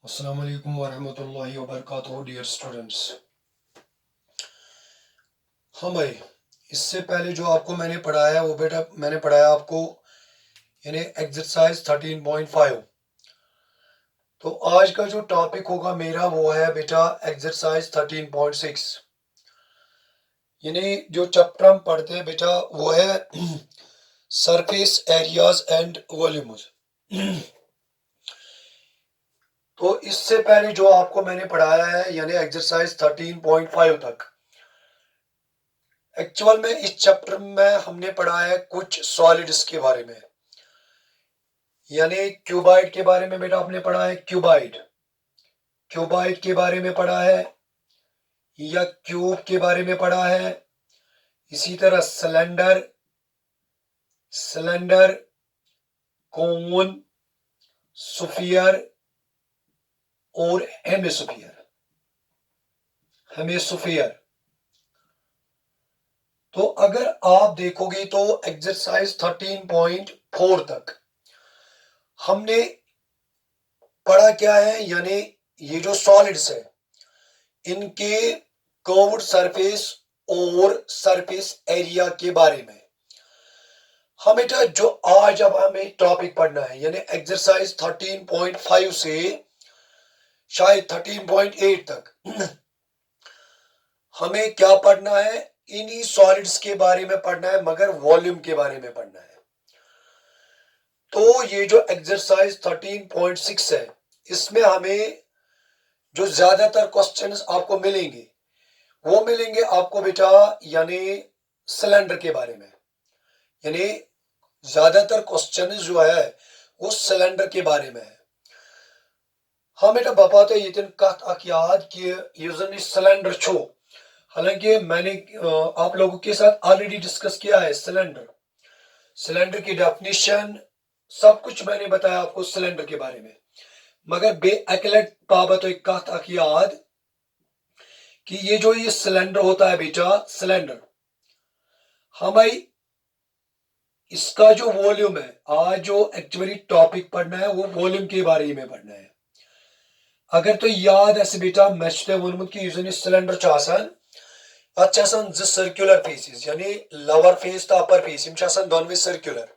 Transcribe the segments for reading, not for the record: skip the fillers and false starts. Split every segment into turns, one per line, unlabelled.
अस्सलाम वालेकुम वरहमतुल्लाहि वबरकातुहू डियर स्टूडेंट्स। हाँ भाई, इससे पहले जो आपको मैंने पढ़ाया वो बेटा मैंने पढ़ाया आपको यानी एक्सरसाइज 13.5। तो आज का जो टॉपिक होगा मेरा वो है बेटा एक्सरसाइज 13.6। यानी जो चैप्टर हम पढ़ते हैं बेटा वो है सरफेस एरियाज एंड वॉल्यूम्स। तो इससे पहले जो आपको मैंने पढ़ाया है यानी एक्सरसाइज 13.5 तक, एक्चुअल में इस चैप्टर में हमने पढ़ा है कुछ सॉलिड्स के बारे में। यानी क्यूबाइड के बारे में बेटा आपने पढ़ा है, क्यूबाइड के बारे में पढ़ा है या क्यूब के बारे में पढ़ा है। इसी तरह सिलेंडर, कोन, स्फीयर और हेमिस्फीयर। तो अगर आप देखोगे तो एक्सरसाइज 13.4 तक हमने पढ़ा क्या है, यानी ये जो सॉलिड्स है इनके कर्व्ड सरफेस और सरफेस एरिया के बारे में। हमें जो आज अब हमें टॉपिक पढ़ना है यानी एक्सरसाइज 13.5 से शायद 13.8 तक हमें क्या पढ़ना है, इन्हीं सॉलिड्स के बारे में पढ़ना है, मगर वॉल्यूम के बारे में पढ़ना है। तो ये जो एक्सरसाइज 13.6 है इसमें हमें जो ज्यादातर क्वेश्चंस आपको मिलेंगे वो मिलेंगे आपको बेटा यानी सिलेंडर के बारे में। यानी ज्यादातर क्वेश्चन जो है वो सिलेंडर के बारे में है। हाँ बेटा बात है ये कत याद कि ये सिलेंडर छो, हालांकि मैंने आप लोगों के साथ ऑलरेडी डिस्कस किया है सिलेंडर की डेफिनेशन सब कुछ मैंने बताया आपको सिलेंडर के बारे में। मगर बे अकलट बाबत कत याद कि ये सिलेंडर होता है बेटा, सिलेंडर हमारी इसका जो वॉल्यूम है, आज जो एक्चुअली टॉपिक पढ़ना है वो वॉल्यूम के बारे में पढ़ना है। अगर तो याद ऐसे बेटा मैं वोनमुत कि सिलेंडर अत सर्कुलर फेसिस यानी लवर फेस तो अपर फेस दोनवे सर्कुलर।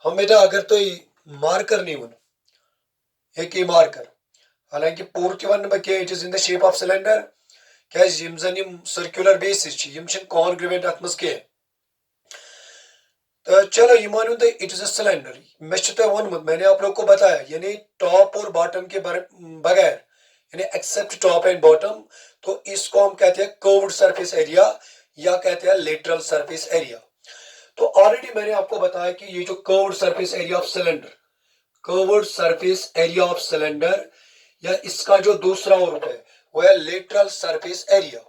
हम बेटा अगर तो मार्कर नहीं वन एक मार्कर, हालांकि पूर के वन क्या it is in the shape of cylinder क्या सर्कुलर बेसिस कॉन्ग्रुवेंट अत मज कह। तो चलो ये मानो तो इट इज अ सिलेंडर। मैं वोनमुत मैंने आप लोग को बताया यानी टॉप और बॉटम के बगैर यानी एक्सेप्ट टॉप एंड बॉटम, तो इसको हम कहते हैं कर्व्ड सरफेस एरिया या कहते हैं लेटरल सरफेस एरिया। तो ऑलरेडी मैंने आपको बताया कि ये जो curved surface area of cylinder, curved surface area of cylinder या इसका जो दूसरा रूप है वो है लेटरल सरफेस एरिया,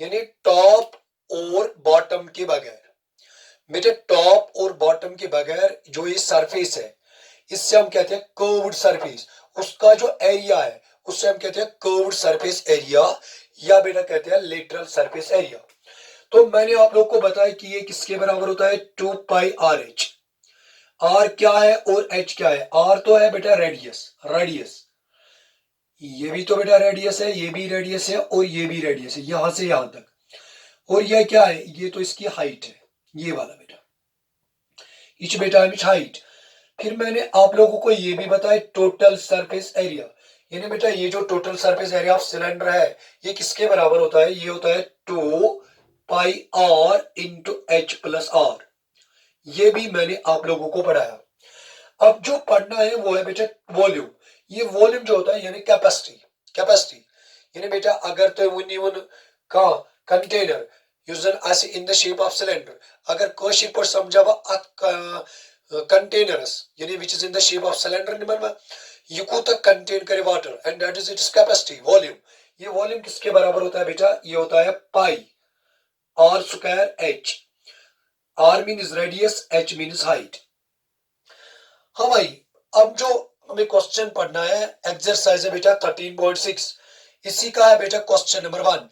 यानी टॉप और बॉटम के बगैर। बेटे टॉप और बॉटम के बगैर जो ये सरफेस है इससे हम कहते हैं कर्व्ड सरफेस। उसका जो एरिया है उससे हम कहते हैं कर्व्ड सरफेस एरिया या बेटा कहते हैं लेटरल सरफेस एरिया। तो मैंने आप लोग को बताया कि ये किसके बराबर होता है, 2πr(h). r क्या है और h क्या है। r तो है बेटा रेडियस, ये भी तो बेटा रेडियस है, ये भी रेडियस है और ये भी रेडियस है यहां से यहां तक। और ये क्या है, ये तो इसकी हाइट है, ये वाला बेटा इच बेटा हाइट। फिर मैंने आप लोगों को ये भी बताया टोटल सरफेस एरिया, यानी बेटा ये जो total surface area of cylinder है ये किसके बराबर होता है, ये होता है 2πr इंटू h+r। ये भी मैंने आप लोगों को पढ़ाया। अब जो पढ़ना है वो है बेटा वॉल्यूम। ये वॉल्यूम जो होता है यानी कैपेसिटी यानी बेटा अगर तो वन का कंटेनर यूजन in the shape of cylinder, अगर कोशिश पर समझा कंटेनर्स यानी which is in the shape of cylinder निमन ये कोता कंटेन करे water and that is its capacity volume. ये वॉल्यूम किसके बराबर होता है बेटा, ये होता है pi r square h। r means radius, h means height. हाँ भाई, अब जो हमें क्वेश्चन पढ़ना है एक्सरसाइज है बेटा 13.6, इसी का है बेटा क्वेश्चन नंबर 1।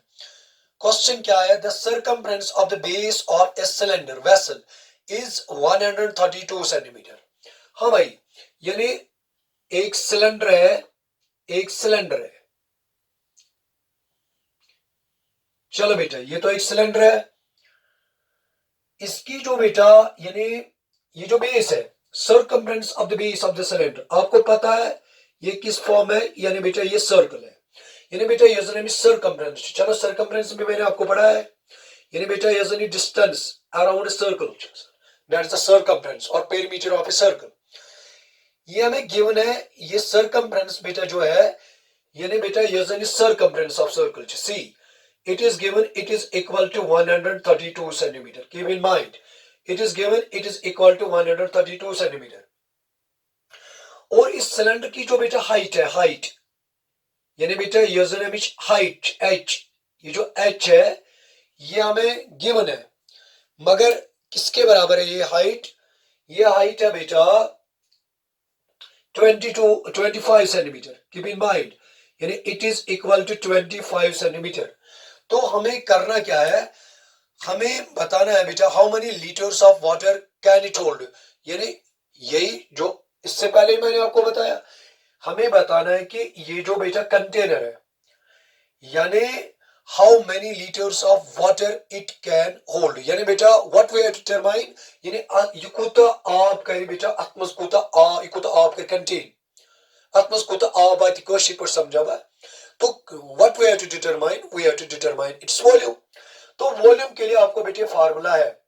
क्वेश्चन क्या है, the circumference of the base of a cylinder vessel is 132 centimetre. हाँ भाई, यानी एक सिलेंडर है, एक सिलेंडर है। चलो बेटा, ये तो एक सिलेंडर है। इसकी जो बेटा यानी ये जो बेस है, circumference of the base of the cylinder, आपको पता है ये किस फॉर्म है, यानी बेटा ये सर्कल है, यानी बेटा ये सर्कमफ्रेंस। चलो सर्कमफ्रेंस भी मैंने आपको पढ़ा है, यानी बेटा ये distance around a circle, that is the circumference और पेरीमीटर ऑफ ए सर्कल। ये हमें गिवन है, ये सर्कमफ्रेंस बेटा जो है, यानी बेटा ये circumference of circle, see it is given it is equal to 132 centimeter. Keep in mind, it is given it is equal to 132 centimeter. और इस सिलेंडर की जो बेटा हाइट है, हाइट यानी बेटा ये हाइट h, ये जो h है ये हमें गिवन है, मगर किसके बराबर है ये हाइट? ये हाइट है बेटा 25 सेंटीमीटर। कीप इन माइंड, यानी it is equal to 25 centimetre. तो हमें करना क्या है, हमें बताना है बेटा how many litres of water can it hold, यानी यही जो इससे पहले मैंने आपको बताया, हमें बताना है कि ये जो बेटा कंटेनर है, यानी how many litres of water it can hold, यानी बेटा what we have to determine, यानी ये कोता आब कर बेटा अतमस कोता आ ये कोता आब कर कंटेन अतमस कोता आब आती कोशिश पर समझावा। तो what we have to determine, we have to determine its volume। तो वॉल्यूम के लिए आपको बेटे फार्मूला है,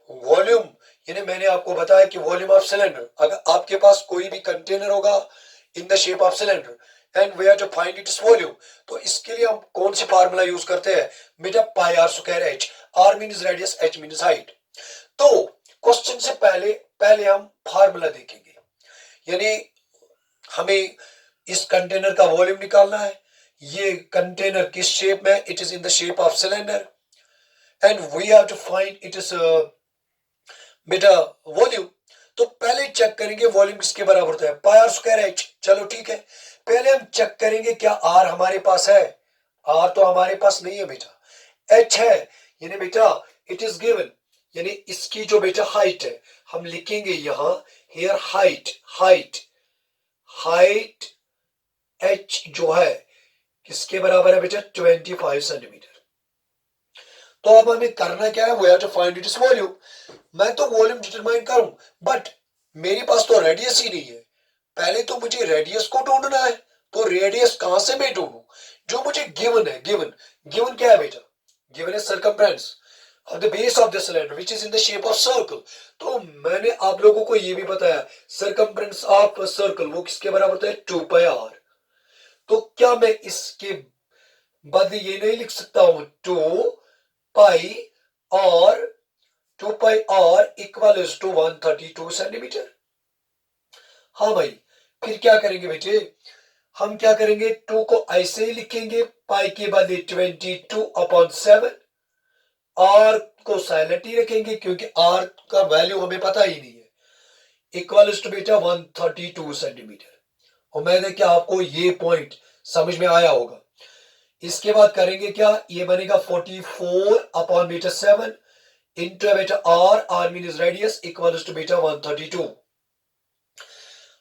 वॉल्यूम यानी मैंने आपको बताया कि वॉल्यूम ऑफ सिलेंडर, अगर आपके पास कोई भी कंटेनर होगा in the shape of cylinder and we have to find its volume, तो इसके लिए हम कौन सी फार्मूला यूज करते हैं बेटा? Pi r square h, r means radius, h means height. तो क्वेश्चन से पहले हम फार्मूला देखेंगे, यानी हमें इस कंटेनर का वॉल्यूम निकालना है। ये कंटेनर किस शेप में? It is in the shape of cylinder and we have to find it is बेटा वॉल्यूम। तो पहले चेक करेंगे वॉल्यूम किसके बराबर होता है, पाई आर स्क्वायर एच। चलो ठीक है, पहले हम चेक करेंगे क्या आर हमारे पास है। आर तो हमारे पास नहीं है बेटा, एच है, यानी बेटा इट इज गिवन, यानी इसकी जो बेटा हाइट है हम लिखेंगे यहां here height, height height H जो है किसके बराबर है बेटा? 25 सेंटीमीटर। तो अब हमें करना क्या है, we have to find its volume. मैं तो वॉल्यूम डिटरमाइन करूं, बट मेरे पास तो रेडियस ही नहीं है, पहले तो मुझे रेडियस को ढूंढना है। तो रेडियस कहां से मैं ढूंढूं? जो मुझे गिवन है, गिवन क्या है बेटा? गिवन है circumference of the base of the cylinder which is in the shape of circle. तो मैंने आप लोगों को ये भी बताया सर्कमफ्रेंस ऑफ सर्कल वो किसके बराबर होता है? 2 पाई आर। तो क्या मैं इसके बदले ये नहीं लिख सकता हूं 2 पाई और 2 pi are equal to 132 centimetre? हाँ भाई, फिर क्या करेंगे बेटे? हम क्या करेंगे, 2 को ऐसे ही लिखेंगे, पाई के बदले 22/7, आर को साइलेंट ही रखेंगे क्योंकि आर का वैल्यू हमें पता ही नहीं है, इक्वल टू बेटा 132 सेंटीमीटर। उम्मीद है कि आपको ये पॉइंट समझ में आया होगा। इसके बाद करेंगे क्या, ये बनेगा 44/7 इंटू बेटा R mean radius equal to बेटा 132।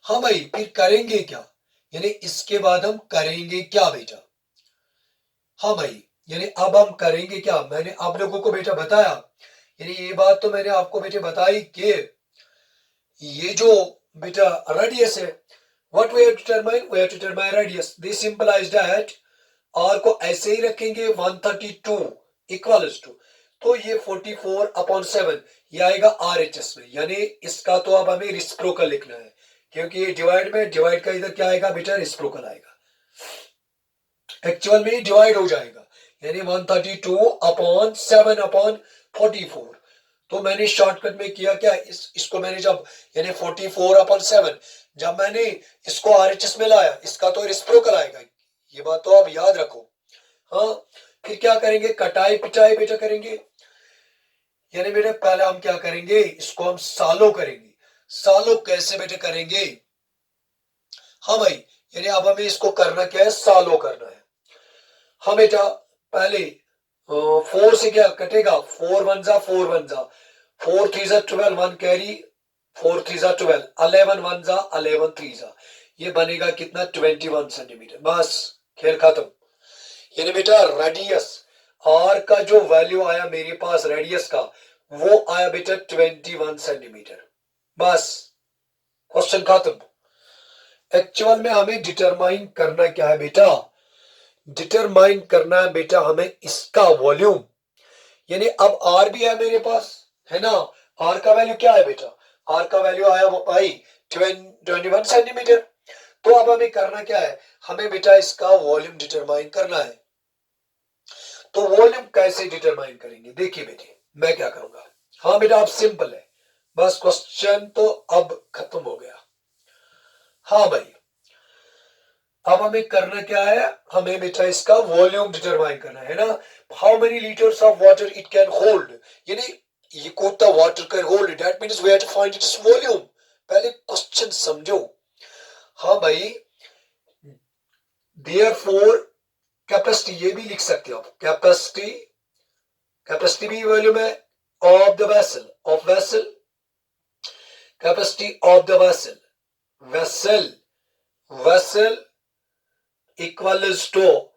हाँ भाई, फिर करेंगे क्या, यानी इसके बाद हम करेंगे क्या बेटा? हाँ भाई, यानी अब हम करेंगे क्या, मैंने आप लोगों को बेटा बताया, यानी ये बात तो मैंने आपको बेटे बताई कि ये जो बेटा रेडियस है, what we have to determine, we have to determine radius। this implies that r को ऐसे ही रखेंगे 132 इक्वल्स टू, तो ये 44/7 ये आएगा RHS में, यानी इसका तो अब हमें रिसिप्रोकल लिखना है क्योंकि ये डिवाइड का इधर क्या आएगा बेटा? रिसिप्रोकल आएगा, एक्चुअल में डिवाइड हो जाएगा, यानी 132/7/44। तो मैंने शॉर्टकट में किया क्या, इसको मैंने जब यानी 44/7 जब मैंने इसको RHS में लाया, इसका तो रेसिप्रोकल आएगा, ये बात तो आप याद रखो। हाँ, फिर क्या करेंगे, कटाई पिटाई बेटा करेंगे, यानी बेटा पहले हम क्या करेंगे, इसको हम सालों करेंगे। सालों कैसे बेटे करेंगे? हाँ भाई, यानी अब हमें इसको करना क्या है, सालों करना है। हाँ बेटा, पहले 4 से क्या कटेगा, 4 1 जा 4 1 जा, 4 3 जा 12, 1 कैरी, 4 3 जा 12, 11 1 जा 11 3 जा, ये बनेगा कितना 21 सेंटीमीटर। बस खेल खत्म। यानी बेटा रेडियस आर का जो वैल्यू आया मेरे पास रेडियस का वो आया बेटा 21 सेंटीमीटर। बस क्वेश्चन खत्म। एक्चुअल में हमें डिटरमाइन करना क्या है बेटा, डिटरमाइन करना है बेटा हमें इसका वॉल्यूम। यानी अब आर भी है मेरे पास, है ना। आर का वैल्यू क्या है बेटा, आर का वैल्यू आया वो भाई 21 सेंटीमीटर। तो अब हमें करना क्या है, हमें बेटा इसका वॉल्यूम डिटरमाइन करना है। तो वॉल्यूम कैसे डिटरमाइन करेंगे, देखिए बेटे मैं क्या करूंगा। हाँ बेटा अब सिंपल है, बस क्वेश्चन तो अब खत्म हो गया। हाँ भाई अब हमें करना क्या है, हमें बेटा इसका वॉल्यूम डिटरमाइन करना है ना। How many litres of water it can hold, यानी ये कोता water can hold, that means we have to find its volume. पहले क्वेश्चन समझो। हाँ भाई देयरफॉर कैपेसिटी ये भी लिख सकते हो आप, कैपेसिटी, कैपेसिटी भी वॉल्यूम है of the vessel, of vessel, capacity of the vessel, vessel, vessel equals to,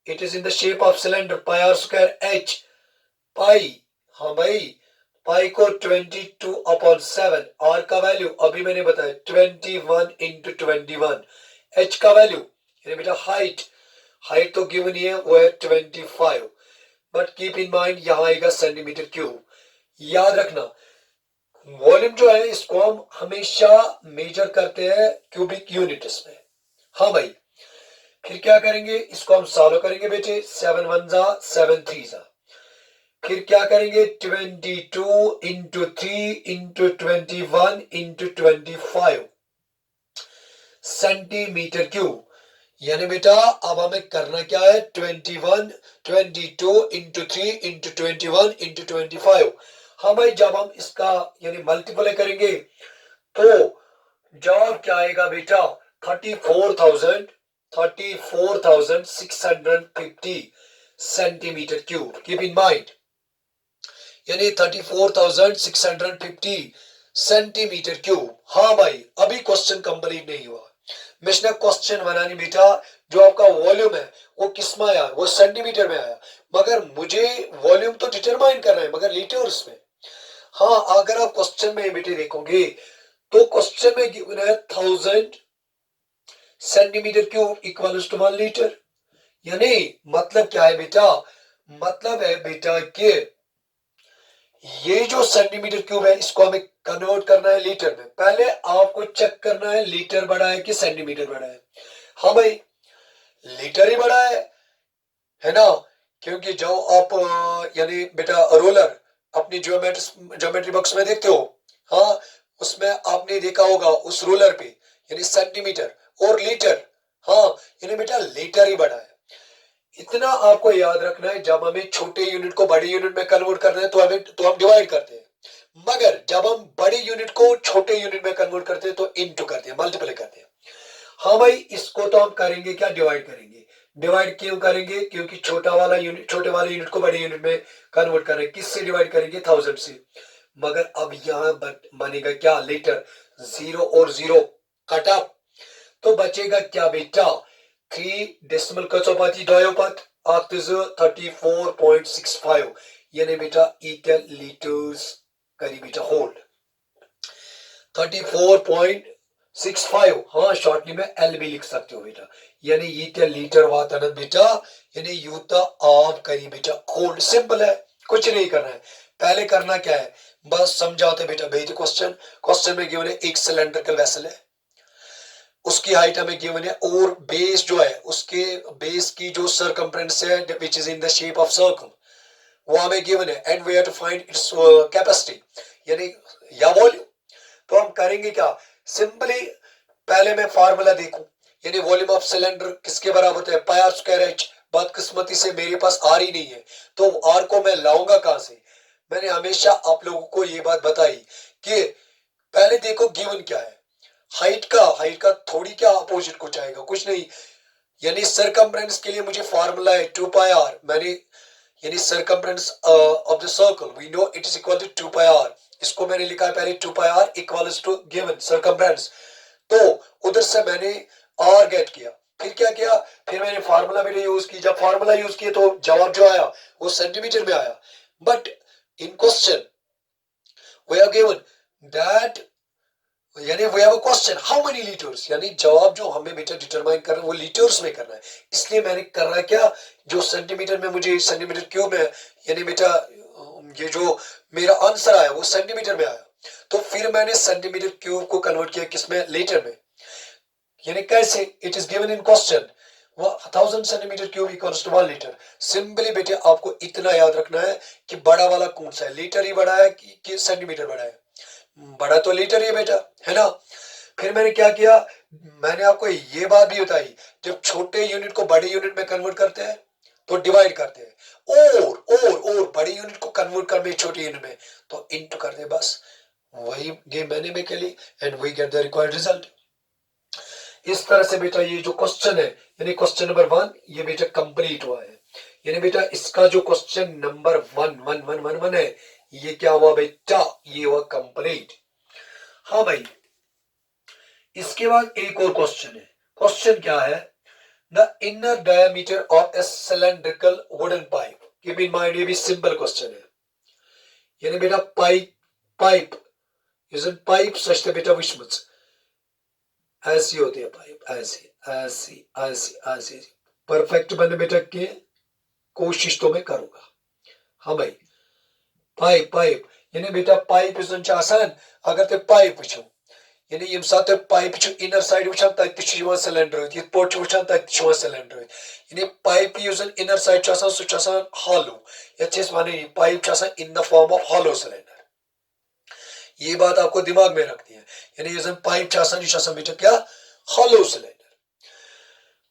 it is in the shape of cylinder, pi r square h, पाई, हाँ भाई पाई को 22/7, आर का वैल्यू अभी मैंने बताया 21 इंटू 21, एच का वैल्यू यानी बेटा हाइट, हाइट तो गिवन ही है वो है 25, बट कीप इन माइंड यहां आएगा सेंटीमीटर क्यूब। याद रखना वॉल्यूम जो है इसको हम हमेशा मेजर करते हैं क्यूबिक यूनिट्स में। हाँ भाई फिर क्या करेंगे, इसको हम सॉल्व करेंगे बेटे, 7 1 जा 7 3 जा, फिर क्या करेंगे 22 into 3 into 21 into 25 centimetre cube. यानी बेटा अब हमें करना क्या है 21 22 इंटू 3 इंटू 21 इंटू 25। हाँ भाई जब हम इसका यानी मल्टीप्लाई करेंगे तो जवाब क्या आएगा बेटा 34,650 centimetre cube. Keep in mind यानी 34,650 सेंटीमीटर क्यूब। हाँ भाई अभी क्वेश्चन कंप्लीट नहीं हुआ, मिशन क्वेश्चन बनानी बेटा जो आपका वॉल्यूम है वो किस में आया, वो सेंटीमीटर में आया, मगर मुझे वॉल्यूम तो डिटरमाइन करना है मगर लीटर्स में। हाँ अगर आप क्वेश्चन में बेटे देखोगे तो क्वेश्चन में गिवन है 1000 centimetre cube equals to 1 litre. यानी मतलब क्या है बेटा, मतलब है बेटा कि ये जो सेंटीमीटर क्यूब है इसको हमें कन्वर्ट करना है लीटर में। पहले आपको चेक करना है लीटर बड़ा है कि सेंटीमीटर बड़ा है। हाँ भाई लीटर ही बड़ा है ना, क्योंकि जो आप यानी बेटा रोलर अपनी ज्योमेट्री बॉक्स में देखते हो, हाँ उसमें आपने देखा होगा उस रोलर पे यानी सेंटीमीटर और लीटर, हाँ यानी बेटा लीटर ही बड़ा है। इतना आपको याद रखना है, जब हमें छोटे यूनिट को बड़े यूनिट में कन्वर्ट करना है तो हम डिवाइड करते हैं, मगर जब हम बड़े यूनिट को छोटे यूनिट में कन्वर्ट करते हैं तो इनटू करते हैं, मल्टीप्लाई करते हैं। हाँ भाई इसको तो हम करेंगे क्या, डिवाइड करेंगे। डिवाइड क्यों करेंगे, क्योंकि छोटे वाले यूनिट को बड़े यूनिट में कन्वर्ट करेंगे, किससे डिवाइड करेंगे 1000 से। मगर अब यहाँ बनेगा क्या लीटर, 0 और 0 कट अप, तो बचेगा क्या बेटा 3 डेसिमल कचौपाती द्वयोपद आक्तिज 34.65, यानी बेटा इक्वल लीटर्स करी बेटा होल्ड 34.65। हाँ शॉर्टली में एल भी लिख सकते हो बेटा, यानी इक्वल लीटर वाता ना बेटा, यानी यूता आप करी बेटा होल्ड। सिंपल है, कुछ नहीं करना है। पहले करना क्या है बस समझाते बेटा भेज क्वेश्चन में गिवन है एक सिलेंड्रिकल वेसल है, उसकी हाइट हमें गिवन है और बेस जो है उसके बेस की जो सरकमफ्रेंस है which is in the shape of circle वो हमें गिवन है, and we have to find its capacity यानी या वॉल्यूम। तो हम करेंगे क्या, सिंपली पहले मैं फार्मूला देखूं यानी वॉल्यूम ऑफ सिलेंडर किसके बराबर होता है पाई आर स्क्वायर एच। बदकिस्मती से मेरे पास आर ही नहीं है, तो आर को मैं लाऊंगा कहां से। मैंने हमेशा आप लोगों को ये बात बताई कि पहले देखो गिवन क्या है, हाइट का थोड़ी क्या अपोजिट कुछ आएगा, कुछ नहीं। यानी सरकमफ्रेंस के लिए मुझे फार्मूला है 2 पाई आर, मैंने यानी circumference of the circle we know it is equal to 2 pi r, इसको मैंने लिखा है पहले 2 pi r equals to given circumference. तो उधर से मैंने आर गेट किया, फिर क्या किया, फिर मैंने फार्मूला मैंने यूज की, जब फार्मूला यूज किया तो जवाब जो आया वो सेंटीमीटर में आया, but in question we are given that, यानी we have a question how many litres, यानी जवाब जो हमें बेटा डिटरमाइन करना है वो लीटर्स में करना है, इसलिए मैंने कर रहा है क्या, जो सेंटीमीटर में मुझे सेंटीमीटर क्यूब में, यानी बेटा ये जो मेरा आंसर आया वो सेंटीमीटर में आया, तो फिर मैंने सेंटीमीटर क्यूब को कन्वर्ट किया किसमें, लीटर में, यानी कैसे, it is given in question 1000 centimetre cube equals to 1 litre. Simply बेटे आपको इतना याद रखना है कि बड़ा वाला कौन सा है, लीटर ही बड़ा है कि सेंटीमीटर बड़ा है, बड़ा तो लीटर ही है बेटा, है ना। फिर मैंने क्या किया, मैंने आपको ये बात भी बताई, जब छोटे यूनिट को बड़े यूनिट में कन्वर्ट करते हैं तो डिवाइड करते हैं, और बड़ी यूनिट को कन्वर्ट करते हैं छोटे यूनिट में तो इनटू करते हैं, बस वही गेम मैंने भी खेली and we get the required result. इस तरह से बेटा ये जो क्वेश्चन है, यानी क्वेश्चन नंबर 1 ये बेटा कंप्लीट हुआ है, यानी बेटा इसका जो क्वेश्चन नंबर 1 है ये क्या हुआ बेटा, ये हुआ कंप्लीट। हाँ भाई, इसके बाद एक और क्वेश्चन है, क्वेश्चन क्या है, the inner diameter of A cylindrical wooden pipe, keep in mind ये भी सिंपल क्वेश्चन है, यानी बेटा पाइप isn't पाइप सच बेटा विच मच ऐसी होती है पाइप, ऐसी ऐसी ऐसी ऐसी, परफेक्ट बनने बेटा के कोशिश तो मैं करूंगा। हाँ भाई, पाइप यानी बेटा पाइप इसमें आसान, अगर ते पाइप वुचो, यानी यम साथ पाइप इनर साइड वुचान तत सिलेंडर ये पोट वुचान तत सिलेंडर, यानी पाइप यूजन इनर साइड सु हॉलो, ये one pipe in the form of hollow cylinder, ये बात आपको दिमाग में रखनी है, यानी यूजन पाइप बेटा क्या, हॉलो सिलेंडर।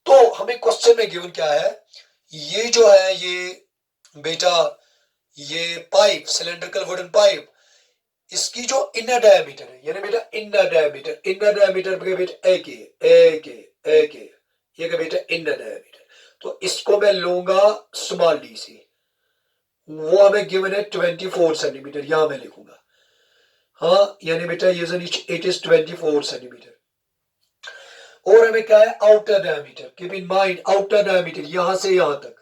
तो हमें क्वेश्चन में गिवन क्या है, ये जो है ये बेटा ये पाइप सिलेंड्रिकल वुडन पाइप, इसकी जो इनर डायमीटर है, यानी बेटा इनर डायमीटर बेटा एक ये का बेटा इनर डायमीटर, तो इसको मैं लूंगा स्मॉल डी से, वो हमें गिवन है 24 सेंटीमीटर, यहां मैं लिखूंगा, हाँ यानी बेटा ये इट इज 24 सेंटीमीटर। और हमें क्या है, outer diameter, keep in mind outer diameter यहां से यहां तक,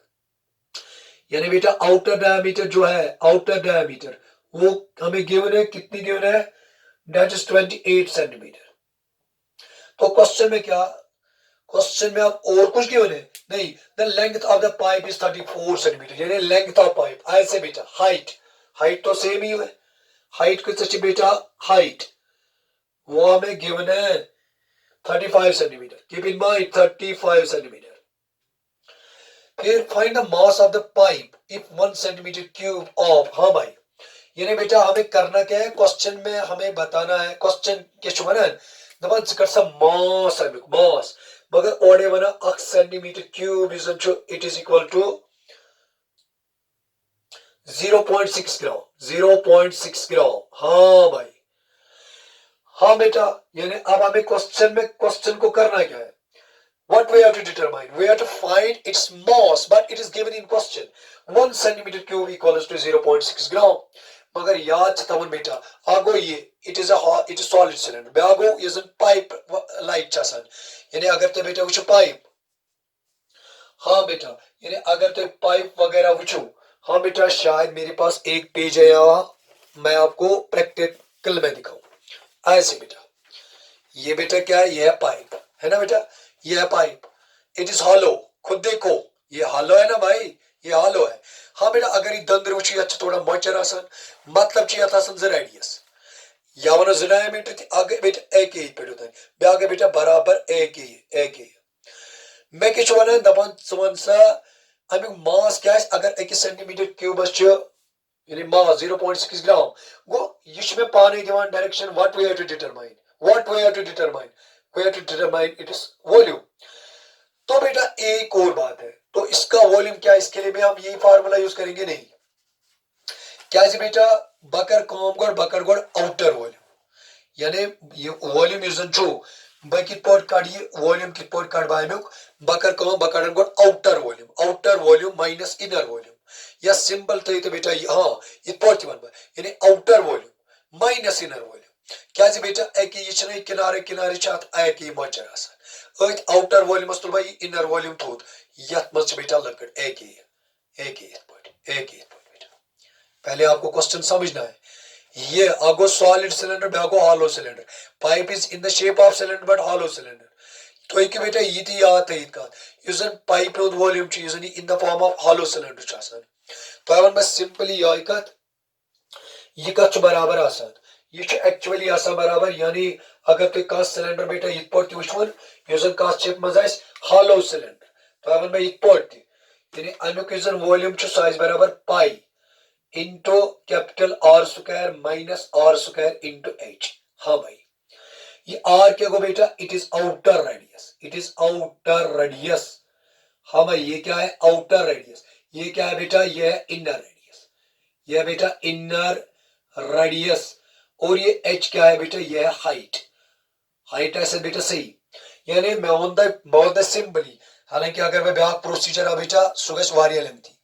यानी बेटा आउटर डायमीटर जो है, आउटर डायमीटर वो हमें गिवन है, कितनी गिवन है, दैट इज 28 सेंटीमीटर। तो क्वेश्चन में क्या, क्वेश्चन में अब और कुछ गिवन है नहीं, the length of the pipe is 34 centimetre, यानी लेंथ ऑफ पाइप, ऐसे बेटा हाइट तो सेम ही है, हाइट को सच बेटा हाइट वो हमें गिवन है 35 centimetre, keep in mind 35 centimetre. फिर find the mass of the pipe if 1 centimetre cube of, हाँ भाई, यानी बेटा हमें करना क्या है, क्वेश्चन में हमें बताना है, क्वेश्चन के वन दपान मास मगर ओडे one 1 centimetre cube it is equal to 0.6 gram, 0.6 gram, हाँ भाई, हाँ बेटा, यानी अब हमें क्वेश्चन को करना क्या है, what we have to determine, we have to find its mass, but it is given in question 1 centimeter cube equals to 0.6 gram, मगर याद तवन बेटा आगो ये it is solid cylinder बेआगो ये पाइप लाइक चासन, यानी अगर तो बेटा वुचो पाइप, हाँ बेटा, यानी अगर तो पाइप वगैरह वुचो, हाँ बेटा शायद मेरे पास एक पेज है यहाँ, मैं आपको प्रैक्टिकल में दिखाऊं, ऐसे बेटा ये बेटा क्या है, ये है पाइप, है ना बेटा, ये है पाइप, इट इज हॉलो, खुद देखो ये हॉलो है ना भाई, ये हॉलो है। हाँ बेटा अगर ये दंदर वुची अच्छा थोड़ा मॉइस्चर आसन, मतलब चाहिए था सन रेडियस या वन डायमीटर थी आगे बेटा एक ही पे होता है, बेआगे बेटा बराबर एक ही मैं किछ वन दपन सुमन सा अमिक मास क्या है, अगर 1 सेंटीमीटर क्यूबस छ यानी मास 0.6 ग्राम गो ये छ में पाने दिवान direction, what we have to determine, we have to determine its volume। तो बेटा एक और बात है, तो इसका वॉल्यूम क्या है, इसके लिए भी हम यही फार्मूला यूज करेंगे नहीं, क्या है बेटा, बकर गोड़ आउटर वॉल्यूम, यानी ये वॉल्यूम यूजन जो बाय कित पोट काढिए वॉल्यूम कित पोट काढ बाय में बकर गोड़ outer volume minus inner volume, या सिंपल तो बेटा हाँ ये पोट वन यानी outer volume minus inner volume, क्या बेटा एक ये किनारे किनारे एक मचर अत आउटर वॉल्यूम तुल बह इनर वॉल्यूम थोद यथ मज बेटा लकड़ एक बेटा पहले आपको क्वेश्चन समझना है ये अगो सॉलिड सिलेंडर ब्यागो hollow cylinder pipe is in the shape of cylinder but hollow cylinder तो एक बेटा ये याद थ कत पाइप रोद volume in the form of hollow cylinder तो वन मैं सिंपली ये कत बराबर आसान यह एक्चुअली बराबर यानी अगर तुम कह सिलेंडर बेटा ये वुन कत शिप मज हॉलो सिलेंडर तो वन मैं ये यानी अमुक वॉल्यूम सह बराबर pi into capital R square minus R square into H. हाँ भाई ये आर क्या गो बेटा इट इज आउटर रेडियस। हाँ भाई ये क्या है आउटर रेडियस। ये क्या है बेटा ये है इनर रेडियस। ये है बेटा इनर रेडियस और ये एच क्या है बेटा ये है हाइट ऐसे बेटा सही यानी मैं वन सिंपली हालांकि अगर मैं ब्याक प्रोसीजर आ बेटा सह गई लेंथी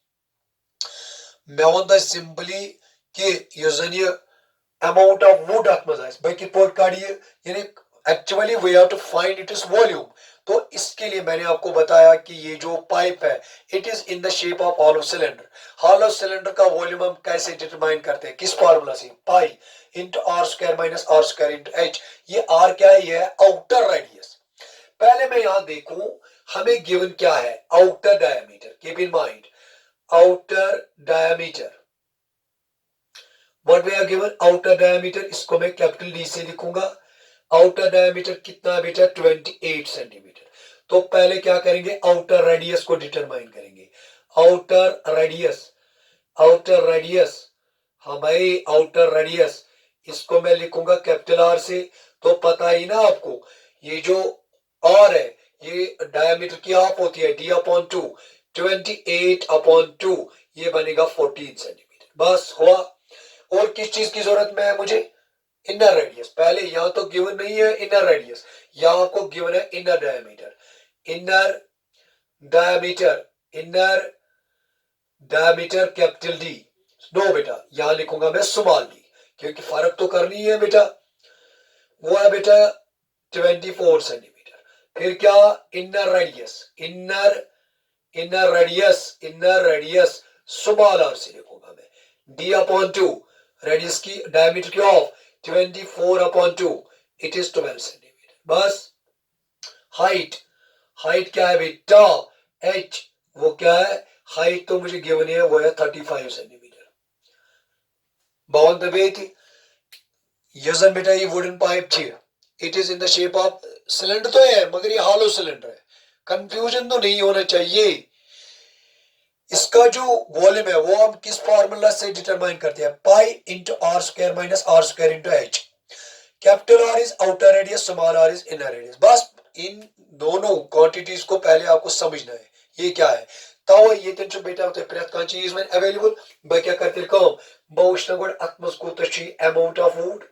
मैं वन सिंपली कि अमाउंट ऑफ वुड अत मज बह कित कड़ यानी actually we have to find it is volume. तो इसके लिए मैंने आपको बताया कि ये जो पाइप है it is in the shape of hollow cylinder. Hollow cylinder का वॉल्यूम हम कैसे डिटरमाइन करते हैं किस फॉर्मूला से pi into R square minus R square into H. ये आर क्या है ये है आउटर रेडियस। पहले मैं यहां देखूं हमें गिवन क्या है outer diameter. Keep in mind outer diameter what we are given outer diameter इसको मैं कैपिटल डी से लिखूंगा। आउटर डायमीटर कितना बेटा 28 सेंटीमीटर। तो पहले क्या करेंगे आउटर रेडियस को डिटरमाइन करेंगे। आउटर रेडियस हाँ भाई आउटर रेडियस इसको मैं लिखूंगा कैपिटल आर से। तो पता ही ना आपको ये जो आर है ये डायमीटर की हाफ होती है डी अपॉन 2 28/2 ये बनेगा 14 सेंटीमीटर। बस हुआ। और किस चीज की जरूरत में है मुझे इनर रेडियस। पहले यहां तो गिवन नहीं है इनर रेडियस यहां आपको गिवन है inner diameter. Inner diameter capital D. No बेटा यहां लिखूंगा मैं स्मॉल डी क्योंकि फर्क तो करनी है बेटा। वो है बेटा 24 सेंटीमीटर। फिर क्या इनर रेडियस स्मॉल आर से लिखूंगा मैं डी अपॉन 2 रेडियस की डायमीटर की ऑफ 24/2 इट इज 12 सेंटीमीटर। बस हाइट क्या है बेटा एच वो क्या है हाइट तो मुझे गिवन है वो है 35 सेंटीमीटर। बावन दबे थी ये बेटा ये वुडन पाइप थी it is in the shape of cylinder तो है मगर ये हॉलो सिलेंडर है। कंफ्यूजन तो नहीं होना चाहिए। इसका जो वॉल्यूम है वो हम किस फॉर्मूला से डिटरमाइन करते हैं pi into R square minus R square into H. Capital R is outer radius small R is inner radius. बस इन दोनों क्वांटिटीज को पहले आपको समझना है ये क्या है। तो ये तेन बेटा प्रेत कह चीज वो अवेलेबल बह क्या कर बह वुच गो अत मज कूत अमाउंट ऑफ वुड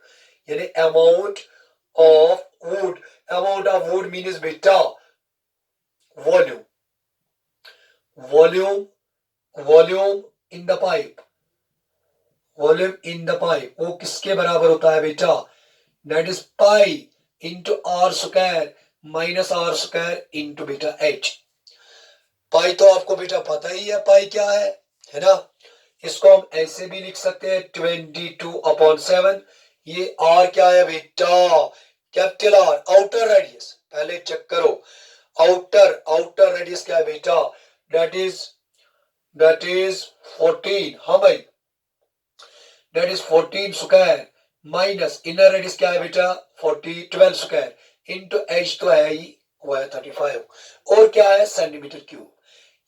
यानी अमाउंट ऑफ वुड मीन्स बेटा वॉल्यूम इन द पाइप वो किसके बराबर होता है बेटा that is pi into R square minus R square into बेटा एच। पाई तो आपको बेटा पता ही है पाई क्या है ना। इसको हम ऐसे भी लिख सकते हैं 22/7। ये आर क्या है बेटा कैपिटल आर आउटर रेडियस। पहले चेक करो आउटर रेडियस क्या है बेटा दैट इज 14। हाँ भाई that is 14 square minus inner radius क्या है बेटा 12 स्क्वायर इंटू एच तो है ही वो है 35 और क्या है सेंटीमीटर क्यूब।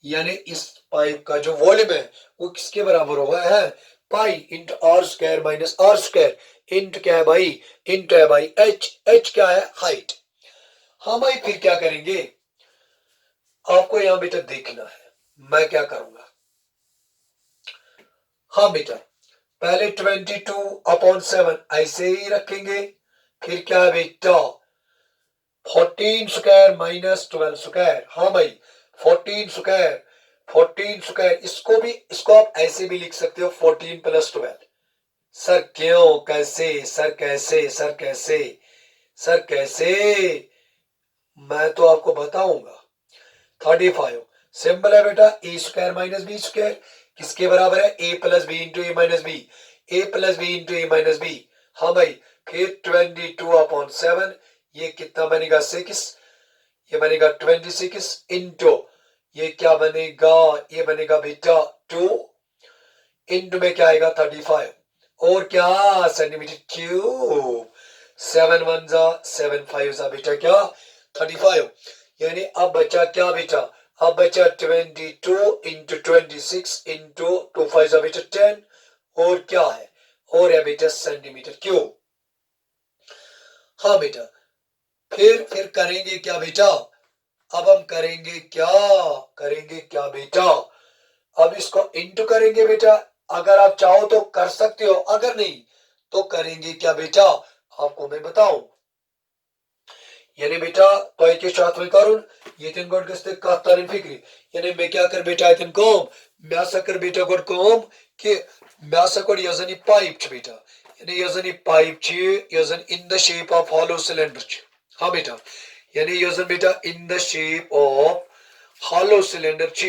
यानी इस पाइप का जो वॉल्यूम है वो किसके बराबर होगा है pi into R square minus R square into क्या है भाई इंटू है भाई एच क्या है हाइट। हाँ भाई फिर क्या करेंगे आपको यहां बेटा देखना है मैं क्या करूंगा। हाँ बेटा पहले 22/7 ऐसे ही रखेंगे। फिर क्या है बेटा 14 स्क्वायर माइनस 12 स्क्वायर। हाँ भाई 14 स्क्वायर इसको आप ऐसे भी लिख सकते हो 14 + 12 सर क्यों, कैसे, सर कैसे, सर कैसे, सर कैसे, मैं तो आपको बताऊंगा। 35 सिंपल है बेटा, ए स्क्वायर माइनस बी स्क्वायर किसके बराबर है, ए प्लस बी इंटू ए माइनस बी, ए प्लस बी इंटू ए माइनस बी। हाँ भाई, फिर 22/7, ये कितना बनेगा 6, ये बनेगा 26 इंटू, ये क्या बनेगा, ये बनेगा बेटा 2 इंटू में क्या आएगा 35 और क्या सेंटीमीटर क्यूब। 7 1 जा 7 5 जा बेटा क्या 35, यानी अब बचा क्या बेटा, अब बचा 22 इंटू 26 इंटू 2 5 जा बेटा 10 और क्या है, और है बेटा सेंटीमीटर क्यूब। हाँ बेटा, फिर करेंगे क्या बेटा, अब हम करेंगे क्या बेटा, अब इसको इंटू करेंगे बेटा, अगर आप चाहो तो कर सकते हो, अगर नहीं तो करेंगे क्या बेटा, आपको मैं बताऊं। यानी बेटा तो के साथ में करुन ये गोट गस्ते कत तरन फिक्री, यानी मैं क्या कर बेटा अतन कम, मैं हसा कर बेटा गोट कम कि मैं हसा कोड यजन ये पाइप छ बेटा, यानी यजन ये पाइप छ यजन in the shape of hollow cylinder छ। हाँ बेटा, यानी यजन बेटा in the shape of hollow cylinder छ।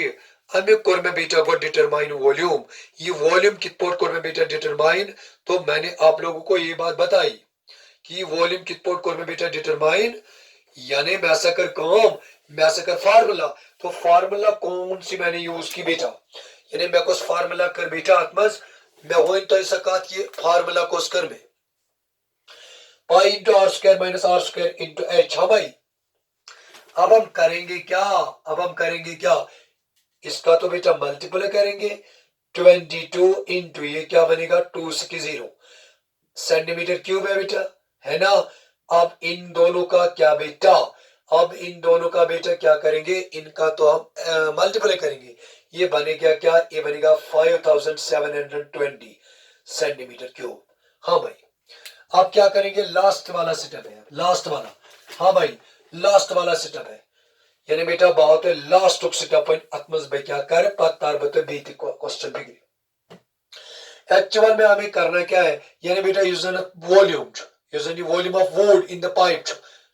अमे कोर में बेटा को डिटरमाइन वॉल्यूम, ये वॉल्यूम कित पोट कोर में बेटा डिटरमाइन, तो मैंने आप लोगों को ये बात बताई कि वॉल्यूम कित पोट कोर में बेटा डिटरमाइन, यानी मैसेकर कौम, मैसेकर फार्मूला, तो फार्मूला कौन सी मैंने यूज की बेटा, यानी मैं कुछ फार्मूला कर बेटा आत्मज, मैं वो तो ऐसा कहा कि फार्मूला कोस कर में pi into R square minus R square into H. हाँ भाई, अब हम करेंगे क्या, अब हम करेंगे क्या, इसका तो बेटा मल्टीपल करेंगे 22 इंटू ये क्या बनेगा 260 सेंटीमीटर क्यूब है बेटा, है ना। अब इन दोनों का क्या बेटा, अब इन दोनों का बेटा क्या करेंगे, इनका तो हम मल्टीप्लाई करेंगे, ये बनेगा क्या, ये बनेगा 5720 सेंटीमीटर क्यूब। हाँ भाई, अब क्या करेंगे, लास्ट वाला सेटअप है, लास्ट वाला। हाँ भाई, लास्ट वाला सेटअप है, यानी बेटा बहुत लास्ट सेटअप अतमज बे क्या कर पत्तार बते बीती क्वेश्चन बिगड़ी। एक्चुअल में हमें करना क्या है, यानी बेटा यूजन वॉल्यूम, यूजन volume of wood in the pipe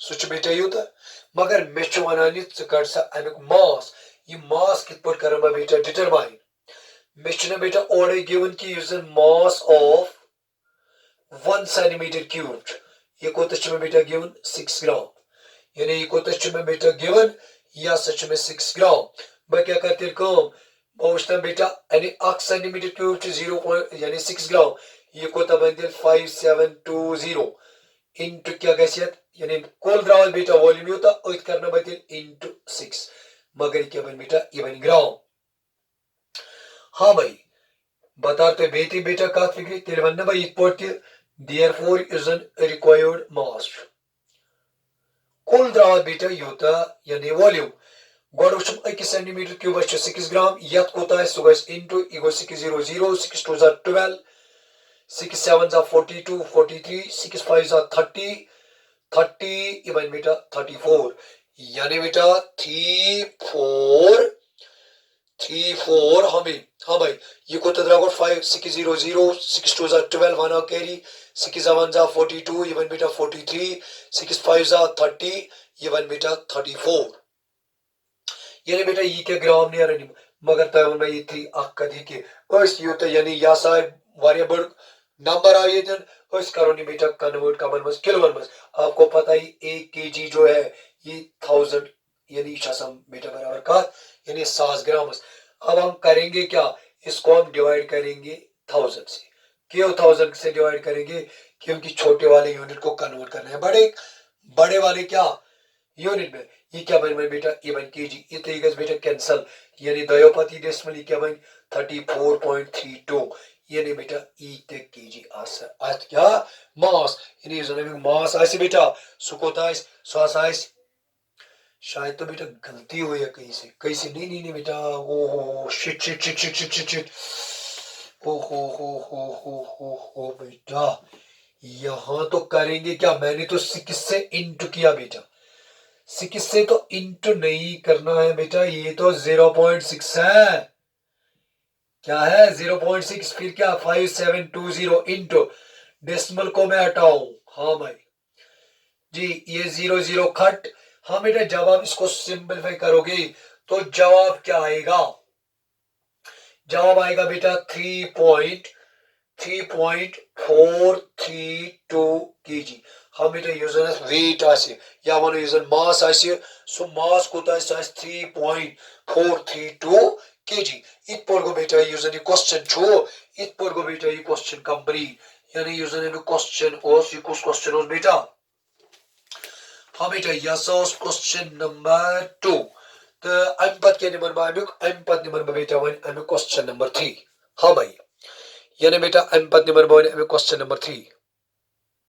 such बेटा यूत, मगर मे वनान कर सा अमुक मास, ये मास कित पर कर बेटा डिटरमाइन, मे बेटा ओरे गिवन कि यूजन मास ऑफ 1 सेंटीमीटर क्यूब, ये कोत बेटा गिवन 6 ग्राम, यानी ये कोत में बेटा गिवन या सच में 6 ग्राम। मैं क्या करते कम बहुत बेटा, यानी 1 सेंटीमीटर क्यूब 0 यानी 6 ग्राम, ये कोता बन 5720 इंटू क्या गसियत, यानी कोल द्रावल बेटा वॉल्यूम होता और करना बन इंटू 6, मगर क्या बन बेटा ये बन ग्राम। हाँ भाई, बताते बेटी बेटा का फिक्री तेरे बनना भाई इतपोर्ट therefore is an required mass, कुल द्रावल बेटा योता यानी वॉल्यूम गोड वुचम 1 सेंटीमीटर क्यूब 6 ग्राम, यत कोता है सुगस इंटू इगो 600 6 2 जा 12 6 7 जा 42 43 6 5 जा 30 30 इवन बेटा 34, यानी बेटा 34 हमें। हाँ भाई, ये कोता द्रागो 5 600 6 2 जा 12 वाना कैरी 6 7 जा 42 इवन बेटा 43 6 5 जा 30 इवन बेटा 34, यानी बेटा ये क्या ग्राम नहीं आ रही, मगर तय में ये थी कदी के अस यूत यानी या सा वारिया बड़ नंबर आए जन अस करो नहीं बेटा कन्वर्ट कमन मस किलोन मस, आपको पता ही 1 केजी जो है ये 1000 यानी शासम बेटा बराबर का यानी 100 ग्राम। अब हम करेंगे क्या, इसको हम डिवाइड करेंगे 1000 से, क्यों 1000 से डिवाइड करेंगे, क्योंकि छोटे वाले यूनिट को कन्वर्ट करना है बड़े वाले क्या यूनिट में। ये क्या बन बेटा ये बन केजी, ये तो गस बेटा कैंसल, यानी दयोपति डेसिमल क्या बन 34.32, यानी बेटा ई ते केजी आंसर आज क्या मास, यानी जो मास आसे बेटा सुकोता सो आस शायद तो बेटा गलती हुई है कहीं से नहीं नहीं नहीं बेटा, oh shit shit shit shit shit shit shit, ओ हो बेटा, यहां तो करेंगे क्या, मैंने तो 6 से इंटू किया बेटा, 6 से तो इंटू नहीं करना है बेटा, ये तो 0.6 है, क्या है 0.6 फिर क्या 5720 इंटू डेसिमल को मैं हटाऊं। हाँ भाई जी ये 0 0 खट। हाँ बेटा जब आप इसको सिंपलीफाई करोगे तो जवाब क्या आएगा। जवाब आएगा बेटा 3.432 kg। हम बेटा यूजन वेट आसे या वनो यूजन मास आसे सो मास कोता 3.432 kg। इत पर गो बेटा यूजन ये क्वेश्चन छो इत पर गो बेटा ये क्वेश्चन कंप्लीट यानी यूजन ये क्वेश्चन ओस ये कुछ क्वेश्चन ओस बेटा। हाँ बेटा यस ओस क्वेश्चन नंबर 2 तो अम पत के नंबर बामिक अम पत नंबर बेटा वन अम क्वेश्चन नंबर 3। हाँ भाई यानी बेटा अम पत नंबर वन अम क्वेश्चन नंबर 3